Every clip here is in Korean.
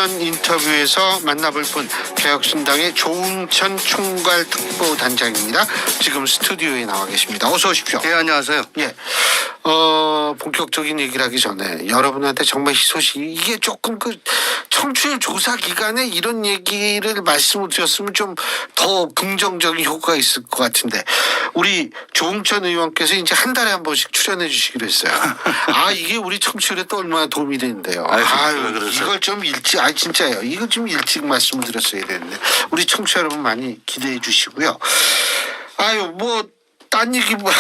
이번 인터뷰에서 만나볼 분 개혁신당의 조응천 총괄특보단장입니다. 지금 스튜디오에 나와 계십니다. 어서 오십시오. 예, 안녕하세요. 예. 본격적인 얘기를 하기 전에 여러분한테 정말 희소식이 이게 조금 그 청취율 조사 기간에 이런 얘기를 말씀을 드렸으면 좀 더 긍정적인 효과가 있을 것 같은데 우리 조응천 의원께서 이제 한 달에 한 번씩 출연해 주시기로 했어요. 아 이게 우리 청취율에 또 얼마나 도움이 되는데요. 아유 이걸 좀 일찍 진짜요. 이거 좀 일찍 말씀을 드렸어야 되는데 우리 청취자 여러분 많이 기대해 주시고요. 아유 뭐 딴 얘기 뭐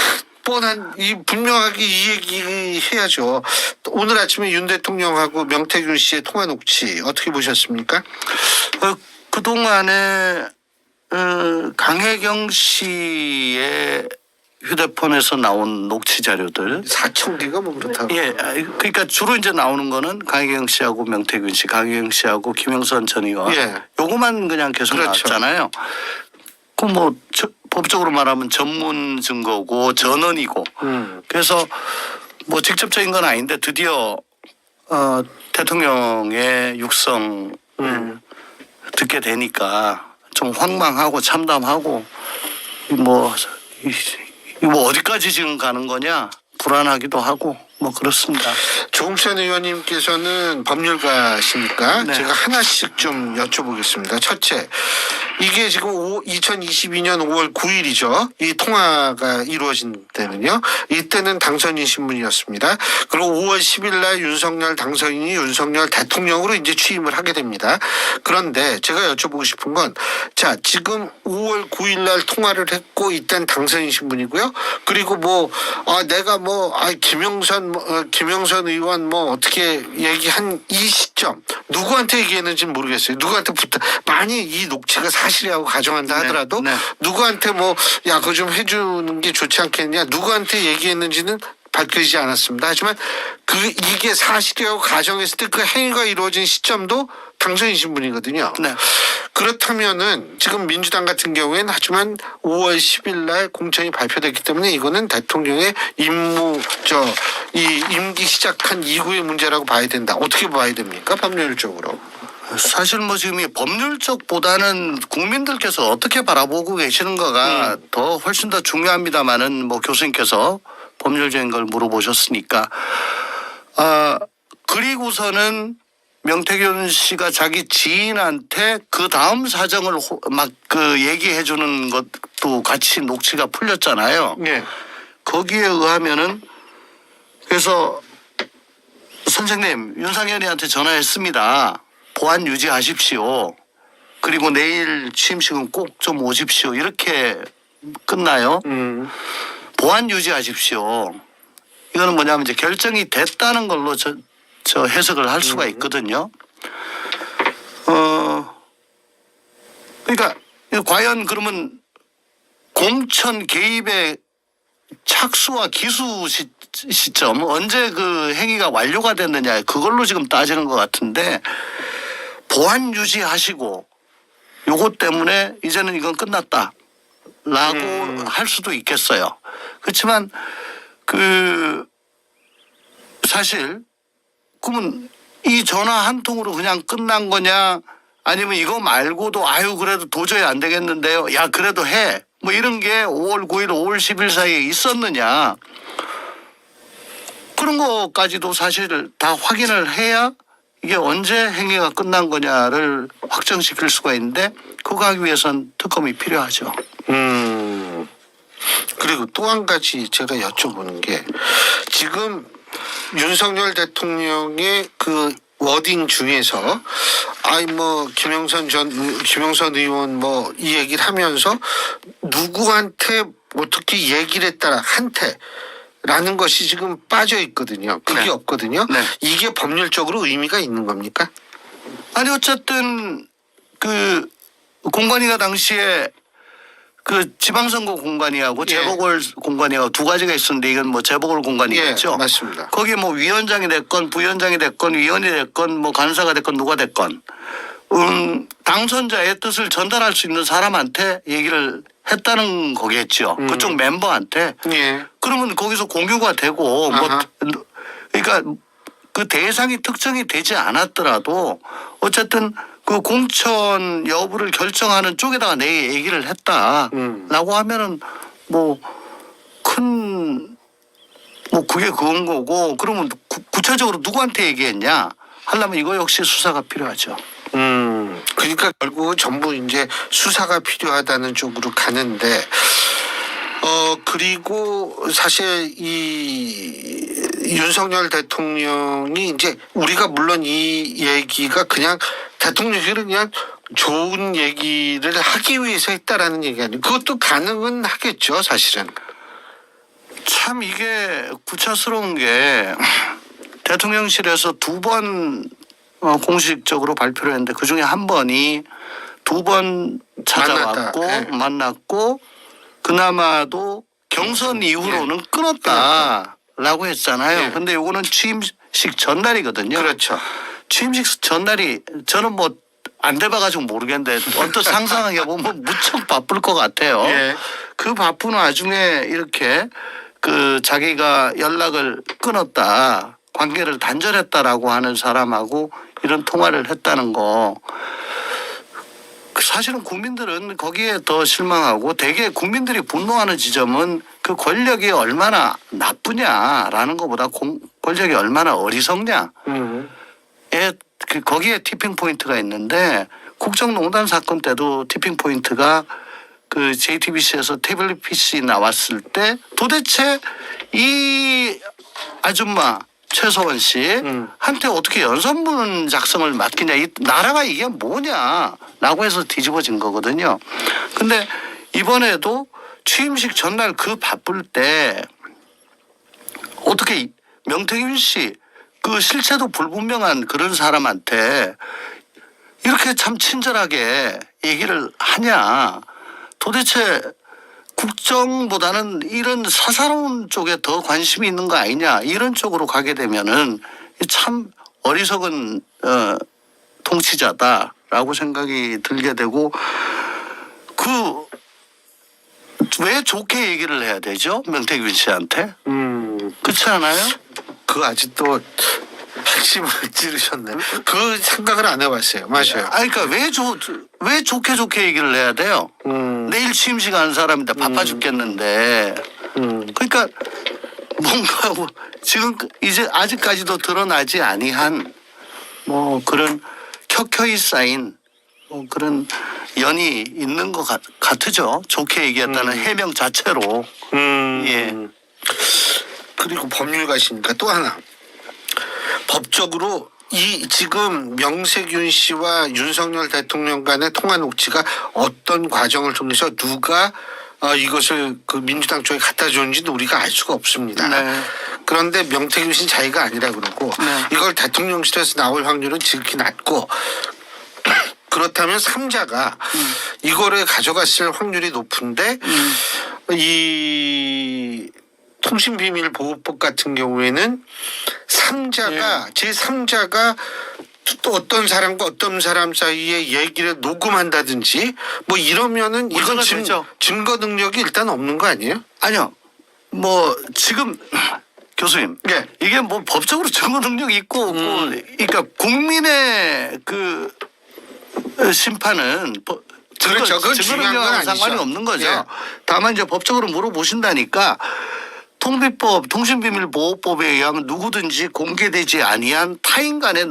뻔한 분명하게 이 얘기 해야죠. 오늘 아침에 윤 대통령하고 명태균 씨의 통화 녹취 어떻게 보셨습니까? 그동안에 강혜경 씨의 휴대폰에서 나온 녹취 자료들 4,000개가 뭐 그렇다고. 예, 그러니까 주로 이제 나오는 거는 강혜경 씨하고 명태균 씨, 강혜경 씨하고 김영선 전 의원 예. 요거만 그냥 계속 그렇죠. 나왔잖아요. 그 뭐 법적으로 말하면 전문 증거고 전원이고 그래서 뭐 직접적인 건 아닌데 드디어 대통령의 육성 듣게 되니까 좀 황망하고 참담하고 뭐 어디까지 지금 가는 거냐 불안하기도 하고 뭐 그렇습니다. 조응천 의원님께서는 법률가시니까 네. 제가 하나씩 좀 여쭤보겠습니다. 첫째, 이게 지금 2022년 5월 9일이죠. 이 통화가 이루어진 때는요. 이때는 당선인 신문이었습니다. 그리고 5월 10일 날 윤석열 당선인이 윤석열 대통령으로 이제 취임을 하게 됩니다. 그런데 제가 여쭤보고 싶은 건 자, 지금 5월 9일 날 통화를 했고 이때는 당선인 신분이고요. 그리고 내가 김영선 의원 어떻게 얘기한 이 시점 누구한테 얘기했는지는 모르겠어요. 누구한테 만약 이 녹취가 사실이라고 가정한다 하더라도 네. 누구한테 야 그거 좀 해주는 게 좋지 않겠냐 누구한테 얘기했는지는 밝혀지지 않았습니다. 하지만 이게 사실이라고 가정했을 때 그 행위가 이루어진 시점도 당선인 신분이거든요. 네. 그렇다면은 지금 민주당 같은 경우에는 하지만 5월 10일 날 공천이 발표됐기 때문에 이거는 대통령의 임기 시작한 이후의 문제라고 봐야 된다. 어떻게 봐야 됩니까? 법률적으로. 사실 지금 이 법률적보다는 국민들께서 어떻게 바라보고 계시는가가 더 훨씬 더 중요합니다마는 교수님께서 법률적인 걸 물어보셨으니까 그리고서는 명태균 씨가 자기 지인한테 그 다음 사정을 얘기해 주는 것도 같이 녹취가 풀렸잖아요. 네. 거기에 의하면은 그래서 선생님 윤상현이한테 전화했습니다. 보안 유지하십시오. 그리고 내일 취임식은 꼭 좀 오십시오. 이렇게 끝나요. 보안 유지하십시오. 이거는 뭐냐면 이제 결정이 됐다는 걸로 저 해석을 할 수가 있거든요. 그러니까 과연 그러면 공천 개입의 착수와 기수 시점 언제 그 행위가 완료가 됐느냐 그걸로 지금 따지는 것 같은데 보안 유지하시고 요것 때문에 이제는 이건 끝났다라고 할 수도 있겠어요. 그렇지만 사실 그러면 이 전화 한 통으로 그냥 끝난 거냐 아니면 이거 말고도 그래도 도저히 안 되겠는데요. 야 그래도 해. 이런 게 5월 9일 5월 10일 사이에 있었느냐. 그런 것까지도 사실 다 확인을 해야 이게 언제 행위가 끝난 거냐를 확정시킬 수가 있는데 그거 하기 위해선 특검이 필요하죠. 그리고 또 한 가지 제가 여쭤보는 게 지금 윤석열 대통령의 그 워딩 중에서 김영선 의원 이 얘기를 하면서 누구한테 어떻게 얘기를 했다라 한테라는 것이 지금 빠져 있거든요. 그게 네. 없거든요. 네. 이게 법률적으로 의미가 있는 겁니까? 아니 어쨌든 공관위가 당시에 지방선거 공관위하고 재보궐 공관위하고 두 가지가 있었는데 이건 재보궐 공관위겠죠. 예, 맞습니다. 거기에 위원장이 됐건 부위원장이 됐건 위원이 됐건 간사가 됐건 누가 됐건 당선자의 뜻을 전달할 수 있는 사람한테 얘기를 했다는 거겠죠. 그쪽 멤버한테. 예. 그러면 거기서 공유가 되고 그러니까 그 대상이 특정이 되지 않았더라도 어쨌든 그 공천 여부를 결정하는 쪽에다가 내 얘기를 했다라고 하면은 뭐 그게 그건 거고 그러면 구체적으로 누구한테 얘기했냐 하려면 이거 역시 수사가 필요하죠. 그러니까 결국은 전부 이제 수사가 필요하다는 쪽으로 가는데 그리고 사실 이 윤석열 대통령이 이제 우리가 물론 이 얘기가 그냥 대통령실은 그냥 좋은 얘기를 하기 위해서 했다라는 얘기 아니에요. 그것도 가능은 하겠죠, 사실은. 참 이게 구차스러운 게 대통령실에서 2번 공식적으로 발표를 했는데 그중에 한 번이 2번 찾아왔고 만났다. 네. 만났고 그나마도 경선 이후로는 끊었다라고 했잖아요. 네. 근데 요거는 취임식 전날이거든요. 그렇죠. 취임식 전날이 저는 뭐 안 돼봐가지고 모르겠는데 언뜻 상상해 보면 무척 바쁠 것 같아요. 예. 그 바쁜 와중에 이렇게 그 자기가 연락을 끊었다, 관계를 단절했다라고 하는 사람하고 이런 통화를 했다는 거. 사실은 국민들은 거기에 더 실망하고 대개 국민들이 분노하는 지점은 그 권력이 얼마나 나쁘냐라는 것보다 권력이 얼마나 어리석냐. 거기에 티핑 포인트가 있는데 국정농단 사건 때도 티핑 포인트가 그 JTBC에서 태블릿 PC 나왔을 때 도대체 이 아줌마 최서원 씨한테 어떻게 연설문 작성을 맡기냐, 이 나라가 이게 뭐냐라고 해서 뒤집어진 거거든요. 근데 이번에도 취임식 전날 그 바쁠 때 어떻게 명태균 씨 그 실체도 불분명한 그런 사람한테 이렇게 참 친절하게 얘기를 하냐. 도대체 국정보다는 이런 사사로운 쪽에 더 관심이 있는 거 아니냐. 이런 쪽으로 가게 되면은 참 어리석은 통치자다라고 생각이 들게 되고 왜 좋게 얘기를 해야 되죠? 명태균 씨한테? 그렇지 않아요? 그 아직도 핵심을 찌르셨네. 그 생각을 안 해봤어요. 맞아요. 그러니까 왜 좋게 얘기를 해야 돼요? 내일 취임식 하는 사람인데 바빠 죽겠는데. 그러니까 뭔가 지금 이제 아직까지도 드러나지 아니한 뭐 그런 켜켜이 쌓인 뭐 그런 연이 있는 것 같으죠. 좋게 얘기했다는 해명 자체로. 예. 그리고 법률가시니까 또 하나. 법적으로 이 지금 명세균 씨와 윤석열 대통령 간의 통화 녹취가 어떤 과정을 통해서 누가 이것을 그 민주당 쪽에 갖다 줬는지는 우리가 알 수가 없습니다. 네. 그런데 명태균 씨는 자기가 아니라 그러고 이걸 대통령실에서 나올 확률은 지극히 낮고 그렇다면 3자가 이거를 가져갔을 확률이 높은데 이 통신비밀보호법 같은 경우에는 3자가 제3자가 또 어떤 사람과 어떤 사람 사이에 얘기를 녹음한다든지 뭐 이러면은 이건 증거 능력이 일단 없는 거 아니에요? 아니요. 뭐 지금 교수님, 네. 이게 뭐 법적으로 증거 능력이 있고 없고, 그러니까 국민의 그 심판은 그렇죠. 그건 증거 중요한 건 능력하고 아니죠. 상관이 없는 거죠. 예. 다만 이제 법적으로 물어보신다니까. 통비법, 통신비밀보호법에 의하면 누구든지 공개되지 아니한 타인 간의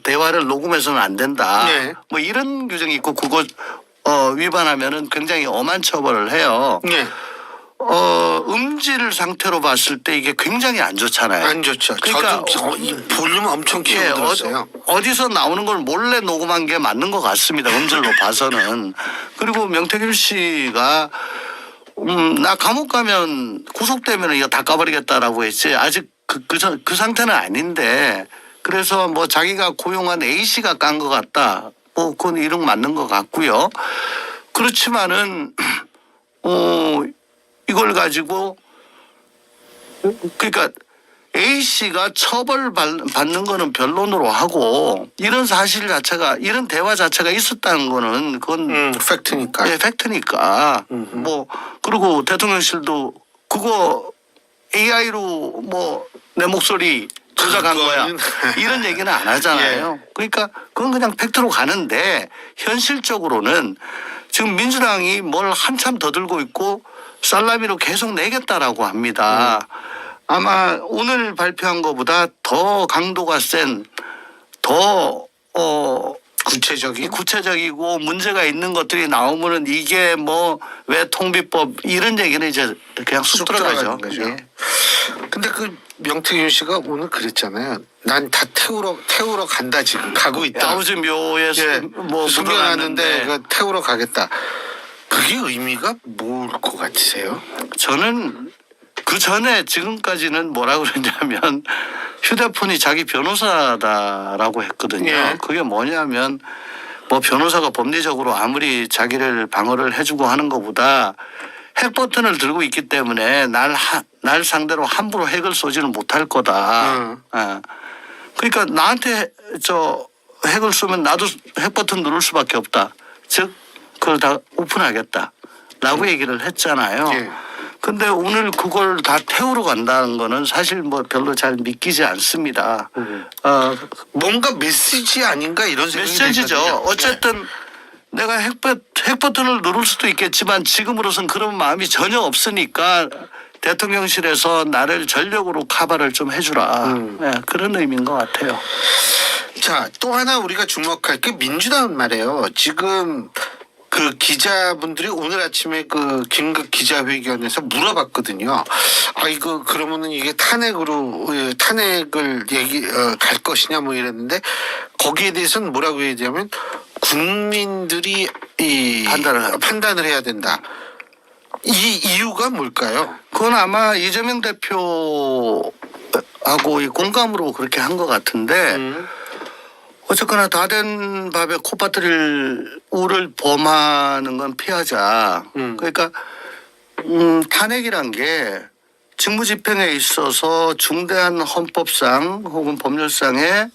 대화를 녹음해서는 안 된다. 네. 뭐 이런 규정이 있고 그거 위반하면은 굉장히 엄한 처벌을 해요. 네. 음질 상태로 봤을 때 이게 굉장히 안 좋잖아요. 안 좋죠. 그러니까 저도 이 볼륨 엄청 키워 들었어요. 어디서 나오는 걸 몰래 녹음한 게 맞는 것 같습니다. 음질로 봐서는. 그리고 명태균 씨가 나 감옥 가면 구속되면 이거 다 까버리겠다라고 했지. 아직 그 상태는 아닌데 그래서 뭐 자기가 고용한 A 씨가 깐 것 같다. 뭐 그건 이름 맞는 것 같고요. 그렇지만은 이걸 가지고 그러니까 A 씨가 처벌받는 거는 변론으로 하고 이런 사실 자체가 이런 대화 자체가 있었다는 거는 그건 팩트니까. 네, 팩트니까. 뭐 그리고 대통령실도 그거 AI로 뭐 내 목소리 조작한 거야. 그거는 이런 얘기는 안 하잖아요. 그러니까 그건 그냥 팩트로 가는데 현실적으로는 지금 민주당이 뭘 한참 더 들고 있고 살라미로 계속 내겠다라고 합니다. 아마 오늘 발표한 것보다 더 강도가 센 더 구체적이고 문제가 있는 것들이 나오면은 이게 뭐 왜 통비법 이런 얘기는 이제 그냥 쑥 들어가죠. 거죠. 예. 근데 그 명태균 씨가 오늘 그랬잖아요. 난 다 태우러 간다 지금 가고 있다. 아버지 묘에 예, 뭐 숨겨놨는데 묻어놨는데 그 태우러 가겠다. 그게 의미가 뭘 것 같으세요? 저는 그 전에 지금까지는 뭐라 그러냐면 휴대폰이 자기 변호사다라고 했거든요. 예. 그게 뭐냐면 뭐 변호사가 법리적으로 아무리 자기를 방어를 해주고 하는 것보다 핵 버튼을 들고 있기 때문에 날 상대로 함부로 핵을 쏘지는 못할 거다. 예. 그러니까 나한테 저 핵을 쏘면 나도 핵 버튼 누를 수밖에 없다. 즉 그걸 다 오픈하겠다라고 얘기를 했잖아요. 예. 근데 오늘 그걸 다 태우러 간다는 거는 사실 뭐 별로 잘 믿기지 않습니다. 뭔가 메시지 아닌가 이런 생각이 메시지죠. 들거든요. 어쨌든 내가 핵 버튼을 누를 수도 있겠지만 지금으로선 그런 마음이 전혀 없으니까 대통령실에서 나를 전력으로 카바를 좀 해주라. 네, 그런 의미인 것 같아요. 자, 또 하나 우리가 주목할 게 민주당은 말이에요. 지금 그 기자분들이 오늘 아침에 그 긴급 기자회견에서 물어봤거든요. 아, 이거 그러면은 이게 탄핵을 갈 것이냐 뭐 이랬는데 거기에 대해서는 뭐라고 해야 되냐면 국민들이 판단을 해야 된다. 이 이유가 뭘까요? 그건 아마 이재명 대표하고 이 공감으로 그렇게 한 것 같은데 어쨌거나 다 된 밥에 콧바트릴 우를 범하는 건 피하자. 그러니까 탄핵이란 게 직무집행에 있어서 중대한 헌법상 혹은 법률상의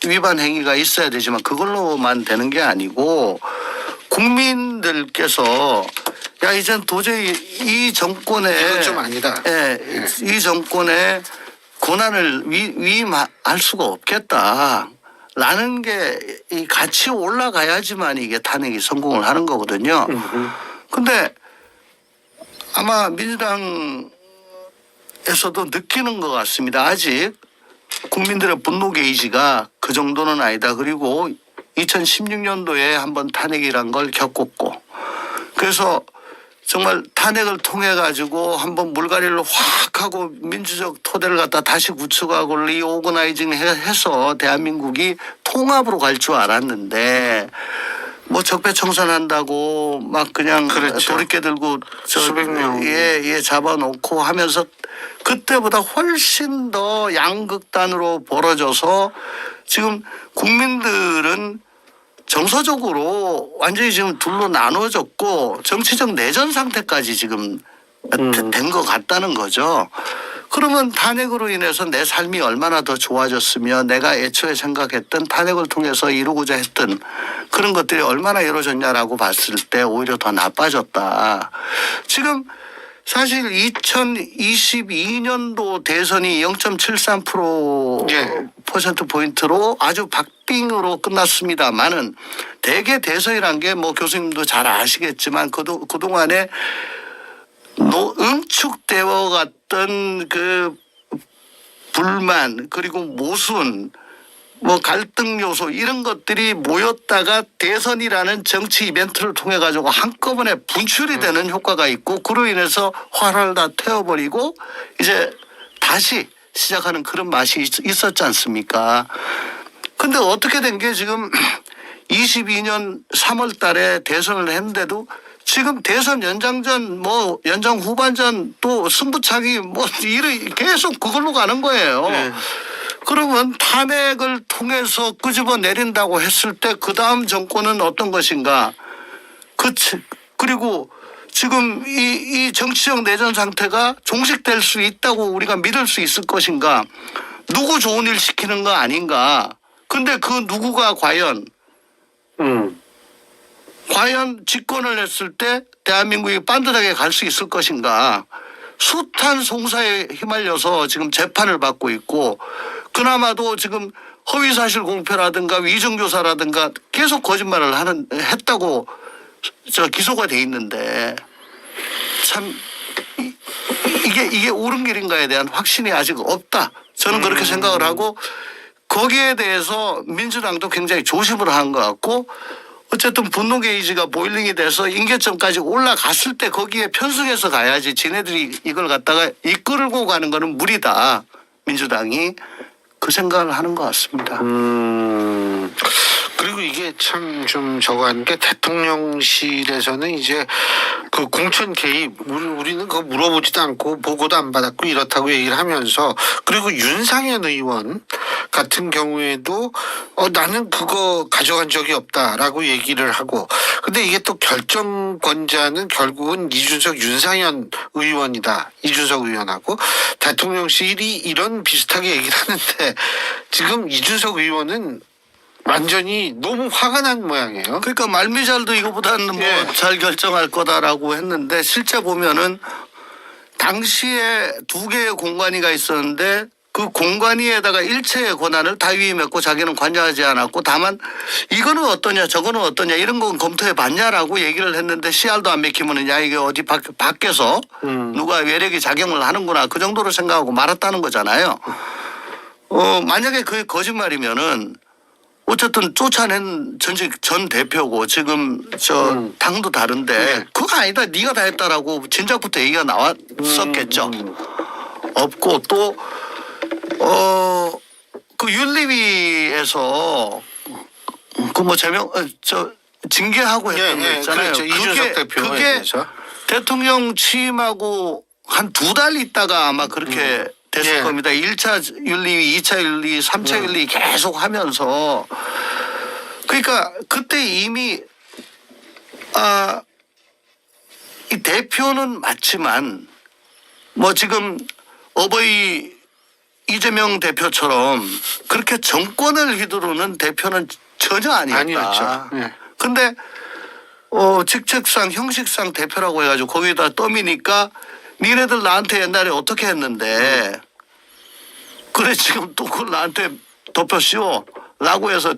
위반 행위가 있어야 되지만 그걸로만 되는 게 아니고 국민들께서 야 이젠 도저히 이 정권의 이건 좀 아니다. 이 정권의 고난을 위임할 수가 없겠다. 라는 게 이 같이 올라가야지만 이게 탄핵이 성공을 하는 거거든요. 근데 아마 민주당에서도 느끼는 것 같습니다. 아직 국민들의 분노 게이지가 그 정도는 아니다. 그리고 2016년도에 한번 탄핵이란 걸 겪었고 그래서 정말 탄핵을 통해 가지고 한번 물갈이를 확 하고 민주적 토대를 갖다 다시 구축하고 리오거나이징 해서 대한민국이 통합으로 갈 줄 알았는데 뭐 적폐청산한다고 막 그냥 그렇죠. 도리깨 들고 수백 명. 예 잡아놓고 하면서 그때보다 훨씬 더 양극단으로 벌어져서 지금 국민들은 정서적으로 완전히 지금 둘로 나눠졌고 정치적 내전 상태까지 지금 된 것 같다는 거죠. 그러면 탄핵으로 인해서 내 삶이 얼마나 더 좋아졌으며 내가 애초에 생각했던 탄핵을 통해서 이루고자 했던 그런 것들이 얼마나 이루어졌냐라고 봤을 때 오히려 더 나빠졌다. 지금 사실 2022년도 대선이 0.73% 포인트로 아주 박빙으로 끝났습니다만은 대개 대선이란 게 뭐 교수님도 잘 아시겠지만 그동안에 응축되어 갔던 그 불만 그리고 모순 뭐 갈등 요소 이런 것들이 모였다가 대선이라는 정치 이벤트를 통해 가지고 한꺼번에 분출이 되는 효과가 있고 그로 인해서 화를 다 태워버리고 이제 다시 시작하는 그런 맛이 있었지 않습니까? 근데 어떻게 된 게 지금 22년 3월 달에 대선을 했는데도 지금 대선 연장전 뭐 연장 후반전 또 승부차기 뭐 이래 계속 그걸로 가는 거예요. 네. 그러면 탄핵을 통해서 끄집어 내린다고 했을 때 그 다음 정권은 어떤 것인가? 그리고 지금 이 정치적 내전 상태가 종식될 수 있다고 우리가 믿을 수 있을 것인가? 누구 좋은 일 시키는 거 아닌가? 근데 그 누구가 과연 집권을 했을 때 대한민국이 반듯하게 갈 수 있을 것인가? 숱한 송사에 휘말려서 지금 재판을 받고 있고 그나마도 지금 허위사실 공표라든가 위증교사라든가 계속 거짓말을 했다고 기소가 돼 있는데 참 이게 옳은 길인가에 대한 확신이 아직 없다. 저는 그렇게 생각을 하고 거기에 대해서 민주당도 굉장히 조심을 한 것 같고 어쨌든 분노 게이지가 보일링이 돼서 임계점까지 올라갔을 때 거기에 편승해서 가야지 지네들이 이걸 갖다가 이끌고 가는 거는 무리다. 민주당이 그 생각을 하는 것 같습니다. 그리고 이게 참 좀 저거 하는 게 대통령실에서는 이제 그 공천 개입 우리는 그거 물어보지도 않고 보고도 안 받았고 이렇다고 얘기를 하면서 그리고 윤상현 의원 같은 경우에도 나는 그거 가져간 적이 없다라고 얘기를 하고 근데 이게 또 결정권자는 결국은 이준석 윤상현 의원이다. 이준석 의원하고 대통령실이 이런 비슷하게 얘기를 하는데 지금 이준석 의원은 완전히 너무 화가 난 모양이에요. 그러니까 말미잘도 이거보다는 예. 뭐 잘 결정할 거다라고 했는데 실제 보면은 당시에 두 개의 공관위가 있었는데 그 공관위에다가 일체의 권한을 다 위임했고 자기는 관여하지 않았고 다만 이거는 어떠냐 저거는 어떠냐 이런 건 검토해 봤냐라고 얘기를 했는데 CR도 안 맥히면은 야 이게 어디 밖에서 누가 외력이 작용을 하는구나 그 정도로 생각하고 말았다는 거잖아요. 만약에 그게 거짓말이면은 어쨌든 쫓아낸 전 대표고 지금 당도 다른데 그거 아니다 네가 다 했다라고 진작부터 얘기가 나왔었겠죠. 없고 또 그 윤리위에서 그 뭐 징계하고 했던 거 있잖아요. 그렇죠. 이준석 대표에 그게 대해서. 대통령 취임하고 한 2달 있다가 아마 그렇게 됐을 예. 겁니다. 1차 윤리위, 2차 윤리위, 3차 윤리위 계속 하면서 그러니까 그때 이미 이 대표는 맞지만 뭐 지금 어버이 이재명 대표처럼 그렇게 정권을 휘두르는 대표는 전혀 아니었다. 아니었죠. 예. 근데 직책상 형식상 대표라고 해가지고 거기다 떠미니까 니네들 나한테 옛날에 어떻게 했는데 그래 지금 또 그걸 나한테 덮여 씌워라고 해서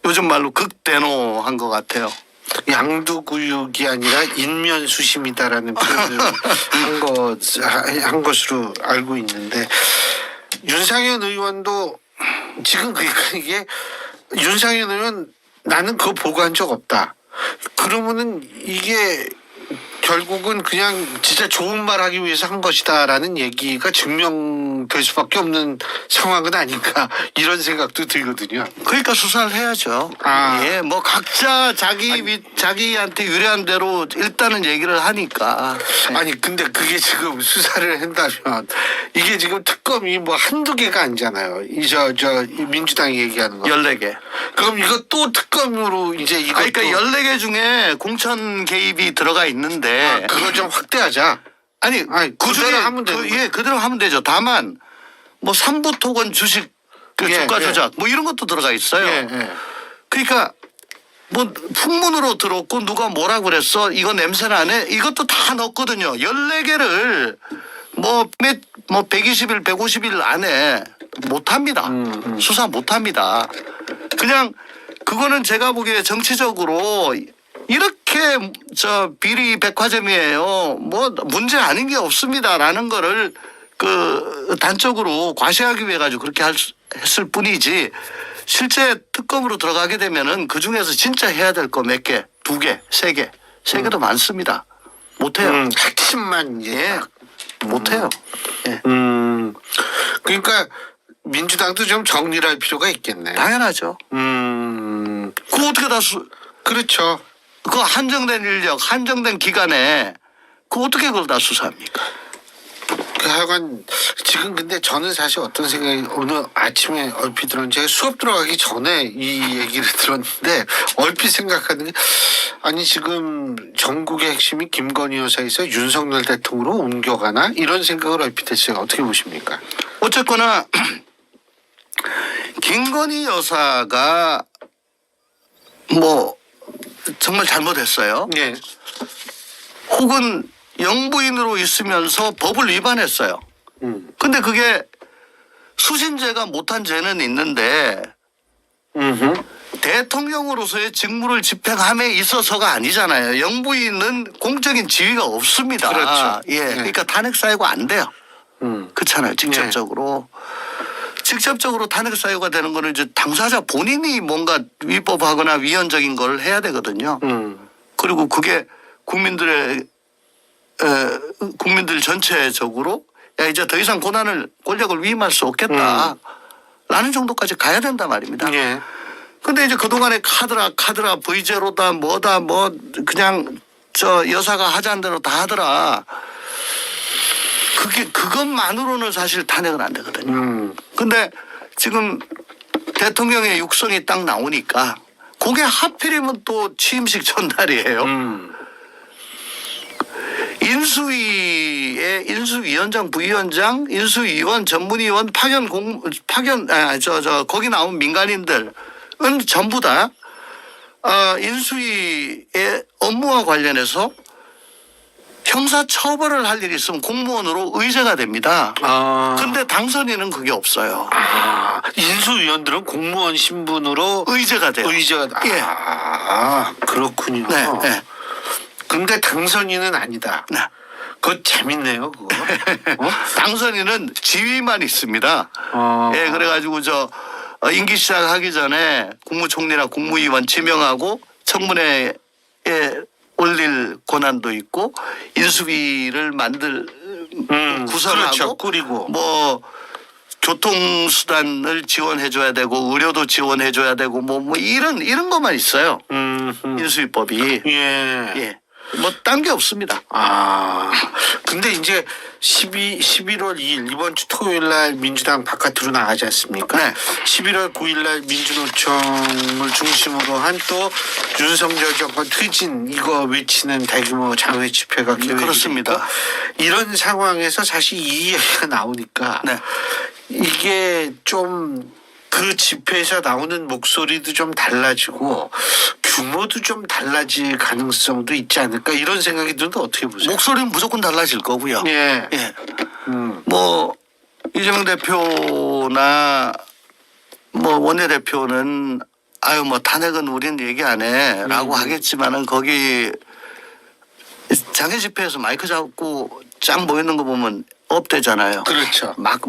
요즘 말로 극대노한 것 같아요. 양두구육이 아니라 인면수심이다라는 표현을 한 것으로 알고 있는데 윤상현 의원도 지금 그러니까 이게 윤상현 의원 나는 그거 보고한 적 없다. 그러면은 이게 결국은 그냥 진짜 좋은 말 하기 위해서 한 것이다라는 얘기가 증명될 수밖에 없는 상황은 아닌가 이런 생각도 들거든요. 그러니까 수사를 해야죠. 예, 뭐 각자 자기한테 유리한 대로 일단은 얘기를 하니까. 아니 근데 그게 지금 수사를 한다면 이게 지금 특검이 뭐 한두 개가 아니잖아요. 이 민주당이 얘기하는 거. 14개. 그럼 이거 또 특검으로 이제 이것도 그러니까 14개 중에 공천 개입이 들어가 있는데 그걸 좀 확대하자. 아니 그대로 하면 되는 거예요. 그대로 하면 되죠. 다만 뭐 삼부토건 주식 주가 조작 뭐 이런 것도 들어가 있어요. 그러니까 뭐 풍문으로 들었고 누가 뭐라 그랬어 이거 냄새 나네 이것도 다 넣었거든요. 14개를 뭐 120일 150일 안에 못합니다. 수사 못합니다. 그냥 그거는 제가 보기에 정치적으로 이렇게 비리 백화점이에요. 뭐 문제 아닌 게 없습니다라는 거를 그 단적으로 과시하기 위해 가지고 그렇게 했을 뿐이지 실제 특검으로 들어가게 되면은 그 중에서 진짜 해야 될 거 몇 개, 2개, 3개, 3개도 많습니다. 못해요. 핵심만 예, 못해요. 예. 그러니까 민주당도 좀 정리를 할 필요가 있겠네. 당연하죠. 그거 어떻게 다 그렇죠. 그 한정된 인력, 한정된 기간에 그 어떻게 그걸 다 수사합니까? 하여간 지금 근데 저는 사실 어떤 생각이 오늘 아침에 얼핏 들었는데 제가 수업 들어가기 전에 이 얘기를 들었는데 얼핏 생각하는 게 아니 지금 전국의 핵심이 김건희 여사에서 윤석열 대통령으로 옮겨가나 이런 생각을 얼핏 했어요. 어떻게 보십니까? 어쨌거나 김건희 여사가 뭐 정말 잘못했어요. 예. 혹은 영부인으로 있으면서 법을 위반했어요. 근데 그게 수신제가 못한 죄는 있는데 대통령으로서의 직무를 집행함에 있어서가 아니잖아요. 영부인은 공적인 지위가 없습니다. 그렇죠. 예, 네. 그러니까 탄핵 사유가 안 돼요. 그렇잖아요. 직접적으로. 직접적으로 탄핵 사유가 되는 거는 이제 당사자 본인이 뭔가 위법하거나 위헌적인 걸 해야 되거든요. 그리고 그게 국민들 전체적으로 야 이제 더 이상 권력을 위임할 수 없겠다. 라는 정도까지 가야 된단 말입니다. 예. 근데 이제 그동안에 카드라 V제로다 뭐다 뭐 그냥 저 여사가 하자는 대로 다 하더라. 그것만으로는 사실 탄핵은 안 되거든요. 근데 지금 대통령의 육성이 딱 나오니까 그게 하필이면 또 취임식 전날이에요. 인수위의 인수위원장, 부위원장, 인수위원, 전문위원 거기 나온 민간인들은 전부 다 인수위의 업무와 관련해서 형사 처벌을 할 일이 있으면 공무원으로 의제가 됩니다. 근데 당선인은 그게 없어요. 인수위원들은 공무원 신분으로 의제가 돼요. 의제가 예. 그렇군요. 네, 네. 근데 당선인은 아니다. 네. 그거 재밌네요, 그거. 당선인은 지위만 있습니다. 예, 그래가지고 임기 시작하기 전에 국무총리나 국무위원 지명하고 청문회에 올릴 권한도 있고 인수위를 구성하고 그렇죠. 꾸리고 뭐 교통수단을 지원해줘야 되고 의료도 지원해줘야 되고 뭐 이런 것만 있어요. 인수위법이. 예. 뭐 딴 게 없습니다. 근데 이제 11월 2일 이번 주 토요일 날 민주당 바깥으로 나가지 않습니까? 네. 11월 9일 날 민주노총을 중심으로 한 또 윤석열 정권 퇴진 이거 외치는 대규모 장외 집회가 계획이 그렇습니다. 있고, 이런 상황에서 사실 이 얘기가 나오니까 네. 이게 좀 그 집회에서 나오는 목소리도 좀 달라지고 규모도 좀 달라질 가능성도 있지 않을까 이런 생각이 드는데 어떻게 보세요? 목소리는 무조건 달라질 거고요. 예. 예. 뭐 이재명 대표나 뭐 원내대표는 뭐 탄핵은 우리는 얘기 안 해라고 하겠지만은 거기 장애 집회에서 마이크 잡고 쫙 모이는 거 보면 업되잖아요. 그렇죠. 막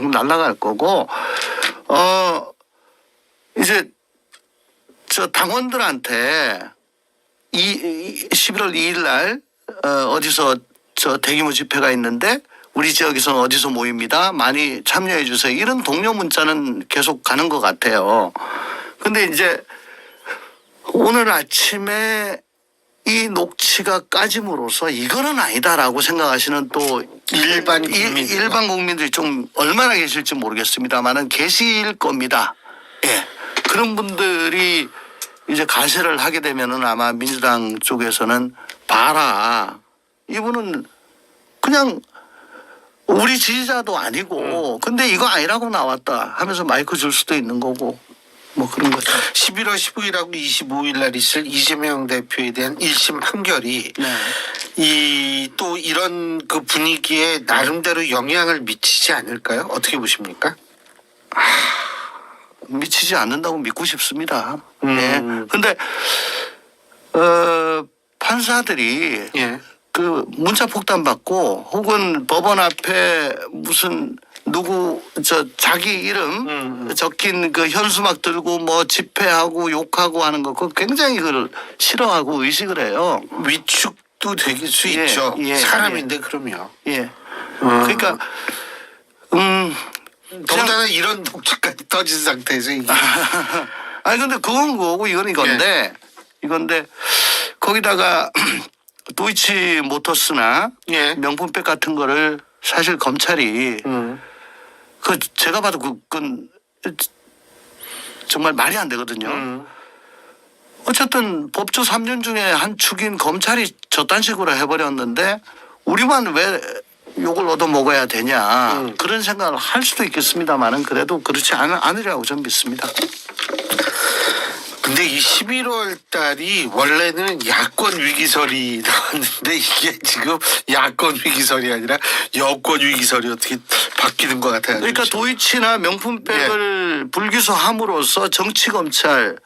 날아갈 거고 이제 저 당원들한테 11월 2일 날 어디서 저 대규모 집회가 있는데 우리 지역에서는 어디서 모입니다. 많이 참여해 주세요. 이런 동료 문자는 계속 가는 것 같아요. 근데 이제 오늘 아침에 이 녹취가 까짐으로써 이거는 아니다라고 생각하시는 또 일반 국민들이 좀 얼마나 계실지 모르겠습니다만은 계실 겁니다. 예. 그런 분들이 이제 가세를 하게 되면은 아마 민주당 쪽에서는 봐라. 이분은 그냥 우리 지지자도 아니고 근데 이거 아니라고 나왔다 하면서 마이크 줄 수도 있는 거고 뭐 그런 거죠. 11월 15일하고 25일 날 있을 이재명 대표에 대한 1심 판결이 또 이런 그 분위기에 나름대로 영향을 미치지 않을까요? 어떻게 보십니까? 미치지 않는다고 믿고 싶습니다. 예. 근데 판사들이 그 문자 폭탄 받고 혹은 법원 앞에 무슨 누구 자기 이름 적힌 그 현수막 들고 뭐 집회하고 욕하고 하는 거 그거 굉장히 그걸 싫어하고 의식을 해요. 위축도 될 수 있죠. 사람인데 그럼요. 예. 그러니까 더군다나 이런 독촉까지 터진 상태에서 이게. 아니 근데 그건 그거고 이건 이건데 이건데 거기다가 도이치 모터스나 명품백 같은 거를 사실 검찰이 그 제가 봐도 그건 정말 말이 안 되거든요. 어쨌든 법조 3년 중에 한 축인 검찰이 저딴 식으로 해버렸는데 우리만 왜 욕을 얻어 먹어야 되냐 그런 생각을 할 수도 있겠습니다만은 그래도 그렇지 않으리라고 저는 믿습니다. 근데 근데 이 11월 달이 원래는 야권 위기설이 나왔는데 이게 지금 야권 위기설이 아니라 여권 위기설이 어떻게 바뀌는 것 같아요. 그러니까 도이치나 명품백을 불기소함으로써 정치 검찰,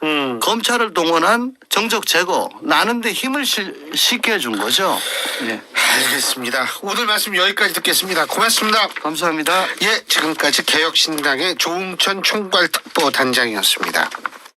검찰을 동원한 정적 제거 나는데 힘을 실게 해준 거죠. 네. 알겠습니다. 오늘 말씀 여기까지 듣겠습니다. 고맙습니다. 감사합니다. 예, 지금까지 개혁신당의 조웅천 총괄특보 단장이었습니다.